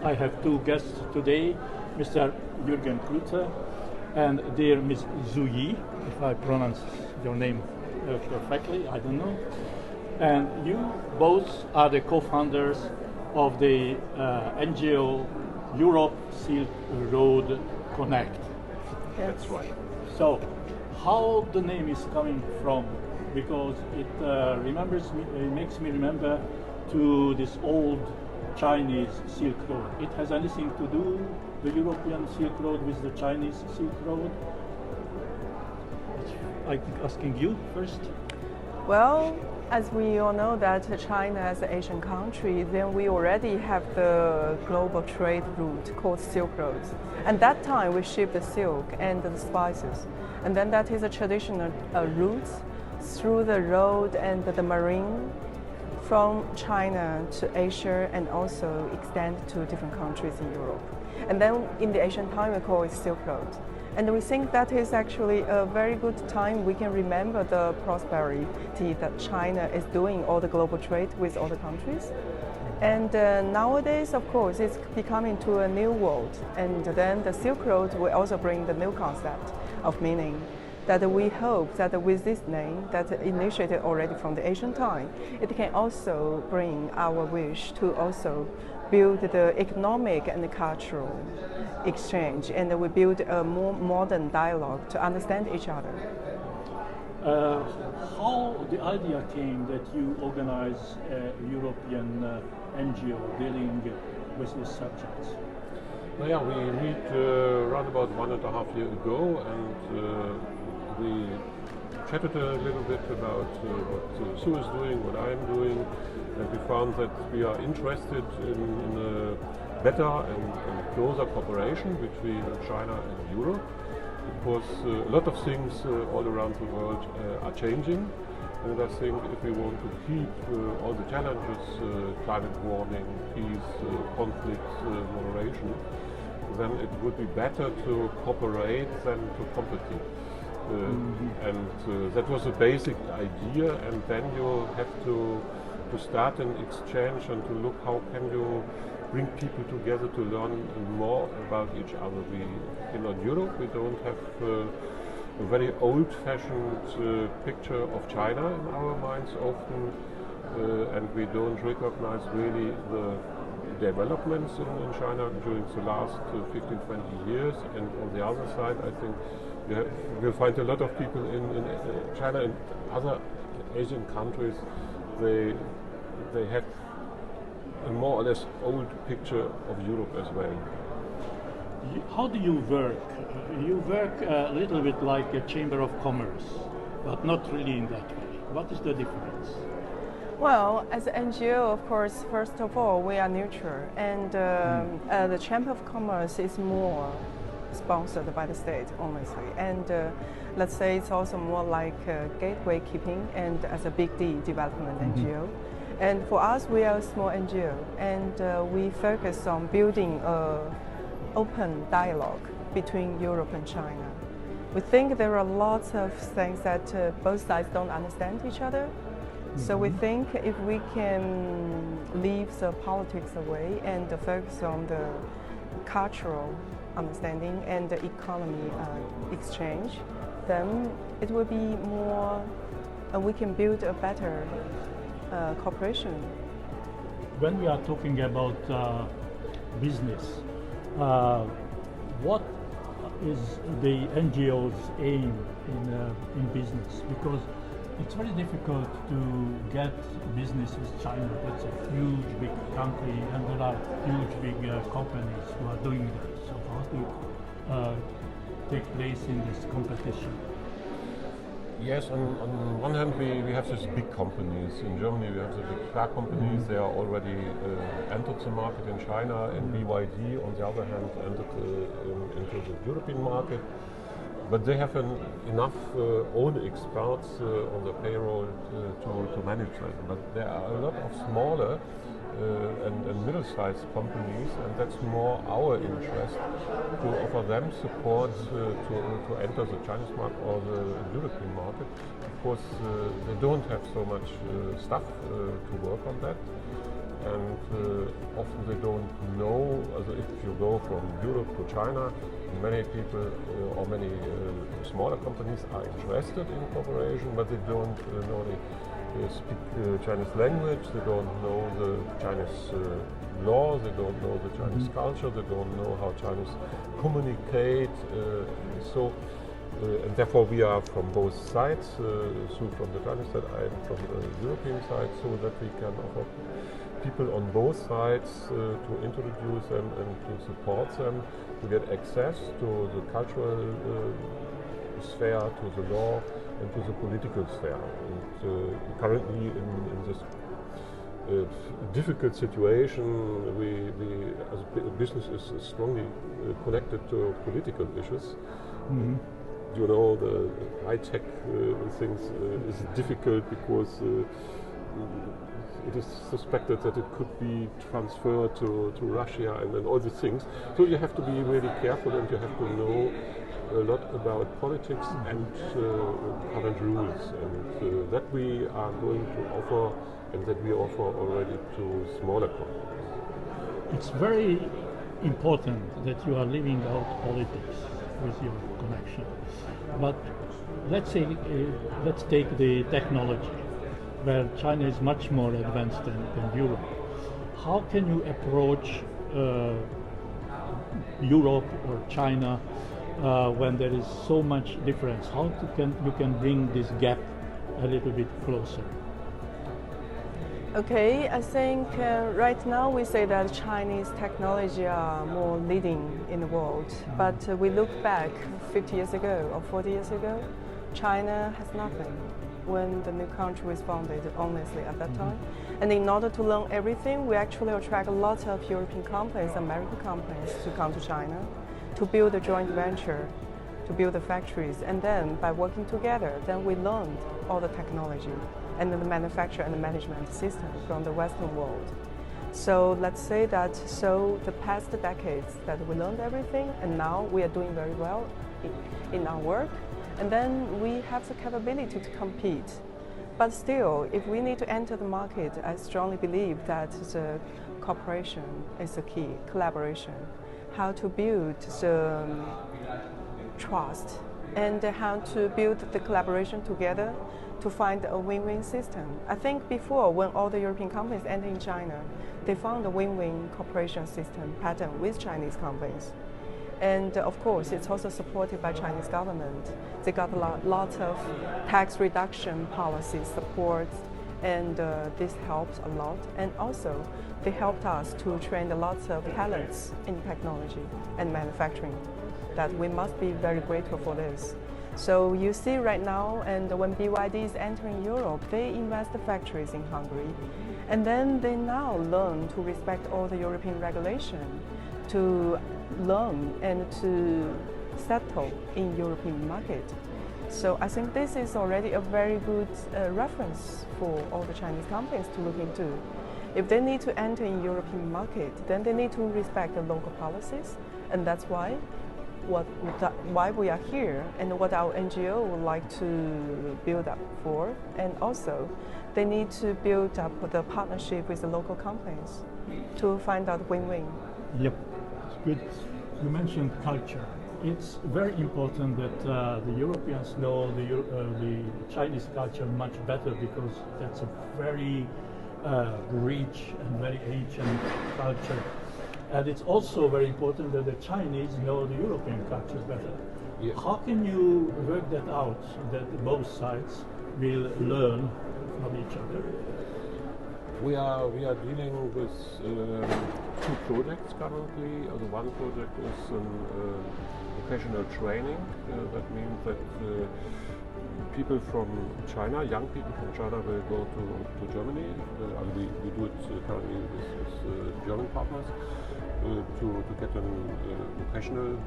I have two guests today, Mr. Jürgen Klute and dear Ms. Zho Yi, if I pronounce your name perfectly, I don't know. And you both are the co-founders of the NGO Europe Silk Road Connect. That's right. So, how the name is coming from? Because it makes me remember to this old Chinese Silk Road. It has anything to do, the European Silk Road, with the Chinese Silk Road? I'm asking you first. Well, as we all know that China as an Asian country, then we already have the global trade route called Silk Road. And that time we ship the silk and the spices. And then that is a traditional route through the road and the marine from China to Asia and also extend to different countries in Europe. And then in the Asian time we call it Silk Road. And we think that is actually a very good time we can remember the prosperity that China is doing all the global trade with all the countries. And nowadays, of course, it's becoming to a new world. And then the Silk Road will also bring the new concept of meaning that we hope that with this name that initiated already from the Asian time, it can also bring our wish to also build the economic and the cultural exchange, and we build a more modern dialogue to understand each other. How the idea came that you organize a European NGO dealing with these subjects? Well, yeah, we meet around about 1.5 years ago, and we chatted a little bit about what Sue is doing, what I'm doing, and we found that we are interested in a better and closer cooperation between China and Europe, because a lot of things all around the world are changing. And I think if we want to keep all the challenges, climate warming, peace, conflict, moderation, then it would be better to cooperate than to compete. And that was a basic idea, and then you have to start an exchange and to look how can you bring people together to learn more about each other. In Europe, we don't have a very old-fashioned picture of China in our minds often, and we don't recognize really the developments in China during the last 15-20 years. And on the other side, I think you'll find a lot of people in China and other Asian countries, they have a more or less old picture of Europe as well. How do you work? You work a little bit like a chamber of commerce, but not really in that way. What is the difference? Well, as an NGO, of course, first of all, we are neutral, and the Chamber of Commerce is more sponsored by the state, honestly. And let's say it's also more like gateway keeping and as a big D development NGO. And for us, we are a small NGO, and we focus on building an open dialogue between Europe and China. We think there are lots of things that both sides don't understand each other. So we think if we can leave the politics away and focus on the cultural understanding and the economy exchange, then it will be more, we can build a better cooperation. When we are talking about business, what is the NGO's aim in business? Because it's very difficult to get business with China. That's a huge, big country, and there are huge, big companies who are doing that. So how to take place in this competition? Yes, on one hand we have these big companies. In Germany we have the big car companies. They are already entered the market in China, and BYD on the other hand entered into the European market. But they have enough own experts on the payroll to manage that. But there are a lot of smaller and middle-sized companies, and that's more our interest to offer them support to enter the Chinese market or the European market. Of course, they don't have so much staff to work on that. and often they don't know. Also, if you go from Europe to China, many people or many smaller companies are interested in cooperation, but they don't know they speak Chinese language, they don't know the Chinese law, they don't know the Chinese culture, they don't know how Chinese communicate. And therefore we are from both sides, so from the Chinese side and from the European side, so that we can offer people on both sides to introduce them and to support them to get access to the cultural sphere, to the law and to the political sphere. And currently in this difficult situation, we as a business is strongly connected to political issues. You know, the high-tech things is difficult because it is suspected that it could be transferred to Russia and all these things. So you have to be really careful and you have to know a lot about politics and current rules. And that we are going to offer and that we offer already to smaller companies. It's very important that you are leaving out politics with your connection. But let's say, let's take the technology, where China is much more advanced than Europe. How can you approach Europe or China when there is so much difference? How you can bring this gap a little bit closer? Okay, I think right now we say that Chinese technology are more leading in the world, but we look back 50 years ago or 40 years ago, China has nothing when the new country was founded, honestly, at that time. And in order to learn everything, we actually attract a lot of European companies, American companies to come to China to build a joint venture, to build the factories. And then by working together, then we learned all the technology and the manufacture and the management system from the Western world. So let's say that the past decades that we learned everything, and now we are doing very well in our work, and then we have the capability to compete. But still, if we need to enter the market, I strongly believe that the cooperation is the key, collaboration, how to build the trust and how to build the collaboration together to find a win-win system. I think before, when all the European companies entered in China, they found a win-win cooperation system pattern with Chinese companies. And of course, it's also supported by Chinese government. They got a lot of tax reduction policy support, and this helps a lot. And also, they helped us to train a lot of talents in technology and manufacturing, that we must be very grateful for this. So you see right now, and when BYD is entering Europe, they invest the factories in Hungary. And then they now learn to respect all the European regulation, to learn and to settle in European market. So I think this is already a very good reference for all the Chinese companies to look into. If they need to enter in European market, then they need to respect the local policies, and that's why we are here and what our NGO would like to build up for. And also, they need to build up the partnership with the local companies to find out win-win. Yep, it's good. You mentioned culture. It's very important that the Europeans know the Chinese culture much better, because that's a very rich and very ancient culture. And it's also very important that the Chinese know the European culture better. Yeah. How can you work that out, that both sides will learn from each other? We are dealing with two projects currently. The one project is vocational training. That means that people from China, young people from China, will go to Germany. We do it currently with German partners. To get a vocational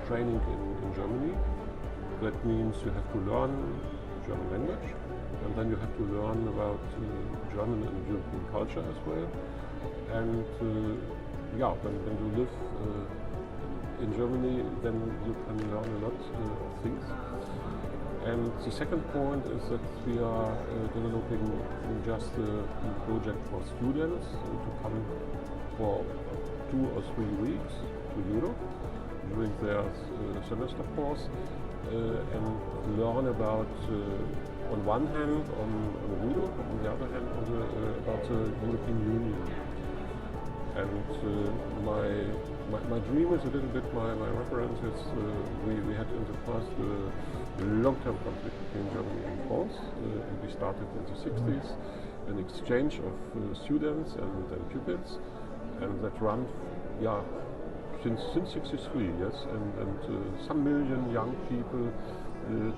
training in Germany. That means you have to learn German language, and then you have to learn about German and European culture as well. And when you live in Germany, then you can learn a lot of things. And the second point is that we are developing just a project for students to come for 2 or 3 weeks to Europe during their semester course and learn about, on one hand, on Europe, on the other hand, about the European Union. And my dream is a little bit, my reference is, we had in the past a long-term conflict between Germany and France, and we started in the 60s, an exchange of students and pupils, and that ran, since 63, yes, and some million young people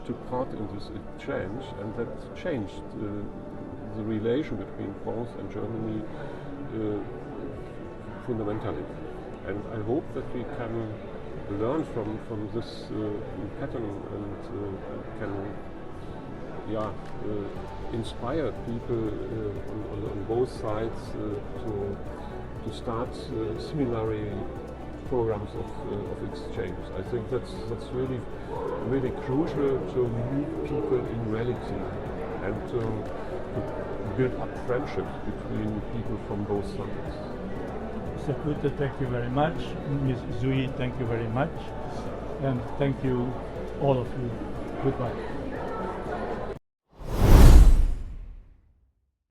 took part in this exchange, and that changed the relation between France and Germany fundamentally. And I hope that we can learn from this pattern and can inspire people on both sides to start similar programs of exchange. I think that's really crucial to meet people in reality and to build up friendships between people from both sides. Mr. Klute, thank you very much. Ms. Zho Yi, thank you very much. And thank you, all of you. Goodbye.